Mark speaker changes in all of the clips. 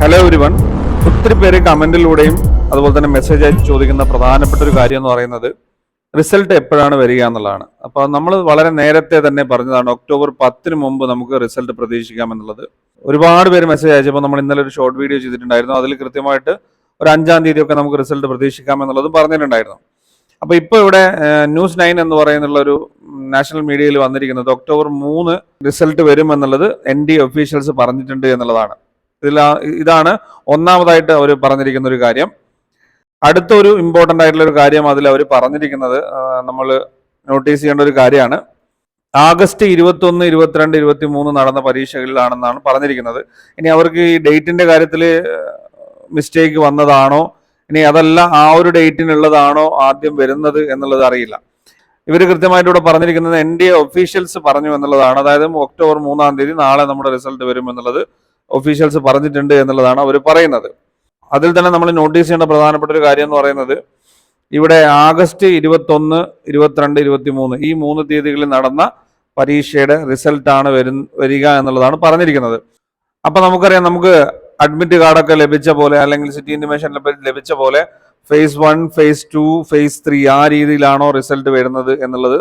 Speaker 1: Hello everyone. ഒത്തിരി പേര് കമന്റിലൂടെയും അതുപോലെ തന്നെ മെസ്സേജ് അയച്ച് ചോദിക്കുന്ന പ്രധാനപ്പെട്ട ഒരു കാര്യം എന്ന് പറയുന്നത് റിസൾട്ട് എപ്പോഴാണ് വരിക എന്നുള്ളതാണ്. അപ്പോൾ നമ്മൾ വളരെ നേരത്തെ തന്നെ പറഞ്ഞതാണ് ഒക്ടോബർ 10 മുമ്പ് നമുക്ക് റിസൾട്ട് പ്രതീക്ഷിക്കാം എന്നുള്ളത്. ഒരുപാട് പേര് മെസ്സേജ് അയച്ചപ്പോൾ നമ്മൾ ഇന്നലെ ഒരു ഷോർട്ട് വീഡിയോ ചെയ്തിട്ടുണ്ടായിരുന്നു. അതിൽ കൃത്യമായിട്ട് ഒരു 5-ാം തീയതിയൊക്കെ നമുക്ക് റിസൾട്ട് പ്രതീക്ഷിക്കാം എന്നുള്ളതും പറഞ്ഞിട്ടുണ്ടായിരുന്നു. അപ്പോൾ ഇപ്പോൾ ഇവിടെ ന്യൂസ് 9 എന്ന് പറയുന്നുള്ള ഒരു നാഷണൽ മീഡിയയിൽ വന്നിരിക്കുന്നത് ഒക്ടോബർ 3 റിസൾട്ട് വരും എന്നുള്ളത് NDA ഒഫീഷ്യൽസ് പറഞ്ഞിട്ടുണ്ട് എന്നുള്ളതാണ്. ഇതാണ് ഒന്നാമതായിട്ട് അവർ പറഞ്ഞിരിക്കുന്ന ഒരു കാര്യം. അടുത്ത ഒരു ഇമ്പോർട്ടൻ്റ് ആയിട്ടുള്ള ഒരു കാര്യം അതിൽ അവർ പറഞ്ഞിരിക്കുന്നത് നമ്മൾ നോട്ടീസ് ചെയ്യേണ്ട ഒരു കാര്യമാണ്. ആഗസ്റ്റ് 21, 22, 23 നടന്ന പരീക്ഷകളിലാണെന്നാണ് പറഞ്ഞിരിക്കുന്നത്. ഇനി അവർക്ക് ഈ ഡേറ്റിന്റെ കാര്യത്തിൽ മിസ്റ്റേക്ക് വന്നതാണോ, ഇനി അതല്ല ആ ഒരു ഡേറ്റിനുള്ളതാണോ ആദ്യം വരുന്നത് എന്നുള്ളത് അറിയില്ല. ഇവർ കൃത്യമായിട്ട് ഇവിടെ പറഞ്ഞിരിക്കുന്നത് NDA ഒഫീഷ്യൽസ് പറഞ്ഞു എന്നുള്ളതാണ്. അതായത് ഒക്ടോബർ 3-ാം തീയതി നാളെ നമ്മുടെ റിസൾട്ട് വരും എന്നുള്ളത് ഒഫീഷ്യൽസ് പറഞ്ഞിട്ടുണ്ട് എന്നുള്ളതാണ് അവർ പറയുന്നത്. അതിൽ തന്നെ നമ്മൾ നോട്ടീസ് ചെയ്യേണ്ട പ്രധാനപ്പെട്ട ഒരു കാര്യം എന്ന് പറയുന്നത് ഇവിടെ ആഗസ്റ്റ് 21, 22, 23 ഈ 3 തീയതികളിൽ നടന്ന പരീക്ഷയുടെ റിസൾട്ടാണ് വരിക എന്നുള്ളതാണ് പറഞ്ഞിരിക്കുന്നത്. അപ്പൊ നമുക്കറിയാം, നമുക്ക് അഡ്മിറ്റ് കാർഡൊക്കെ ലഭിച്ച പോലെ അല്ലെങ്കിൽ സിറ്റി ഇന്റിമേഷൻ ലഭിച്ച പോലെ ഫേസ് 1, ഫേസ് 2, ഫേസ് 3 ആ രീതിയിലാണോ റിസൾട്ട് വരുന്നത് എന്നുള്ളത്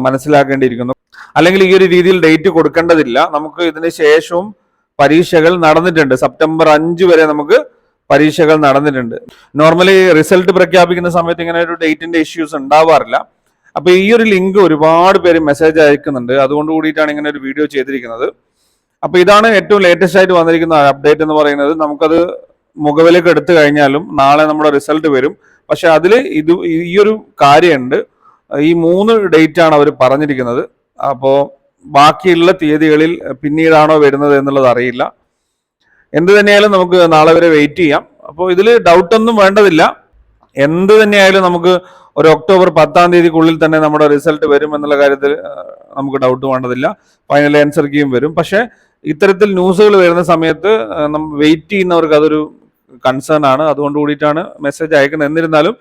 Speaker 1: മനസ്സിലാക്കേണ്ടിയിരിക്കുന്നു. അല്ലെങ്കിൽ ഈ ഒരു രീതിയിൽ ഡേറ്റ് കൊടുക്കേണ്ടതില്ല. നമുക്ക് ഇതിന് ശേഷവും പരീക്ഷകൾ നടന്നിട്ടുണ്ട്. സെപ്റ്റംബർ 5 വരെ നമുക്ക് പരീക്ഷകൾ നടന്നിട്ടുണ്ട്. നോർമലി റിസൾട്ട് പ്രഖ്യാപിക്കുന്ന സമയത്ത് ഇങ്ങനെ ഒരു ഡേറ്റിന്റെ ഇഷ്യൂസ് ഉണ്ടാവാറില്ല. അപ്പൊ ഈ ഒരു ലിങ്ക് ഒരുപാട് പേര് മെസ്സേജ് അയക്കുന്നുണ്ട്. അതുകൊണ്ട് കൂടിയിട്ടാണ് ഇങ്ങനെ ഒരു വീഡിയോ ചെയ്തിരിക്കുന്നത്. അപ്പൊ ഇതാണ് ഏറ്റവും ലേറ്റസ്റ്റ് ആയിട്ട് വന്നിരിക്കുന്ന അപ്ഡേറ്റ് എന്ന് പറയുന്നത്. നമുക്കത് മുഖവിലേക്ക് എടുത്തു കഴിഞ്ഞാലും നാളെ നമ്മുടെ റിസൾട്ട് വരും. പക്ഷെ അതിൽ ഈ ഒരു കാര്യമുണ്ട്, ഈ 3 ഡേറ്റ് ആണ് അവർ പറഞ്ഞിരിക്കുന്നത്. അപ്പോൾ ബാക്കിയുള്ള തീയതികളിൽ പിന്നീടാണോ വരുന്നത് എന്നുള്ളത് അറിയില്ല. എന്ത് തന്നെയായാലും നമുക്ക് നാളെ വരെ വെയിറ്റ് ചെയ്യാം. അപ്പോൾ ഇതിൽ ഡൗട്ടൊന്നും വേണ്ടതില്ല. എന്ത് തന്നെയായാലും നമുക്ക് ഒരു ഒക്ടോബർ 10-ാം തീയതിക്കുള്ളിൽ തന്നെ നമ്മുടെ റിസൾട്ട് വരും എന്നുള്ള കാര്യത്തിൽ നമുക്ക് ഡൗട്ട് വേണ്ടതില്ല. ഫൈനൽ ആൻസർ കീയും വരും. പക്ഷെ ഇത്തരത്തിൽ ന്യൂസുകൾ വരുന്ന സമയത്ത് വെയിറ്റ് ചെയ്യുന്നവർക്ക് അതൊരു കൺസേൺ ആണ്. അതുകൊണ്ട് കൂടിയിട്ടാണ് മെസ്സേജ് അയക്കുന്നത്. എന്നിരുന്നാലും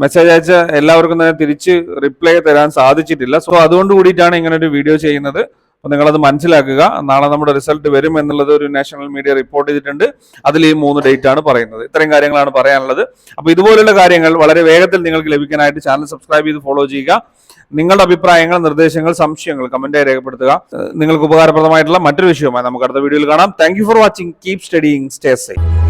Speaker 1: മെസ്സേജ് അയച്ച എല്ലാവർക്കും തന്നെ തിരിച്ച് റിപ്ലൈ തരാൻ സാധിച്ചിട്ടില്ല. സോ അതുകൊണ്ട് കൂടിയിട്ടാണ് ഇങ്ങനെ ഒരു വീഡിയോ ചെയ്യുന്നത്. അപ്പോൾ നിങ്ങളത് മനസ്സിലാക്കുക. നാളെ നമ്മുടെ റിസൾട്ട് വരും എന്നുള്ളത് ഒരു നാഷണൽ മീഡിയ റിപ്പോർട്ട് ചെയ്തിട്ടുണ്ട്. അതിൽ ഈ 3 ഡേറ്റ് ആണ് പറയുന്നത്. ഇത്രയും കാര്യങ്ങളാണ് പറയാനുള്ളത്. അപ്പോൾ ഇതുപോലുള്ള കാര്യങ്ങൾ വളരെ വേഗത്തിൽ നിങ്ങൾക്ക് ലഭിക്കാനായിട്ട് ചാനൽ സബ്സ്ക്രൈബ് ചെയ്ത് ഫോളോ ചെയ്യുക. നിങ്ങളുടെ അഭിപ്രായങ്ങൾ, നിർദ്ദേശങ്ങൾ, സംശയങ്ങൾ കമന്റായി രേഖപ്പെടുത്തുക. നിങ്ങൾക്ക് ഉപകാരപ്രദമായിട്ടുള്ള മറ്റൊരു വിഷയവുമായി നമുക്ക് അടുത്ത വീഡിയോയിൽ കാണാം. Thank you for watching. Keep studying, stay safe.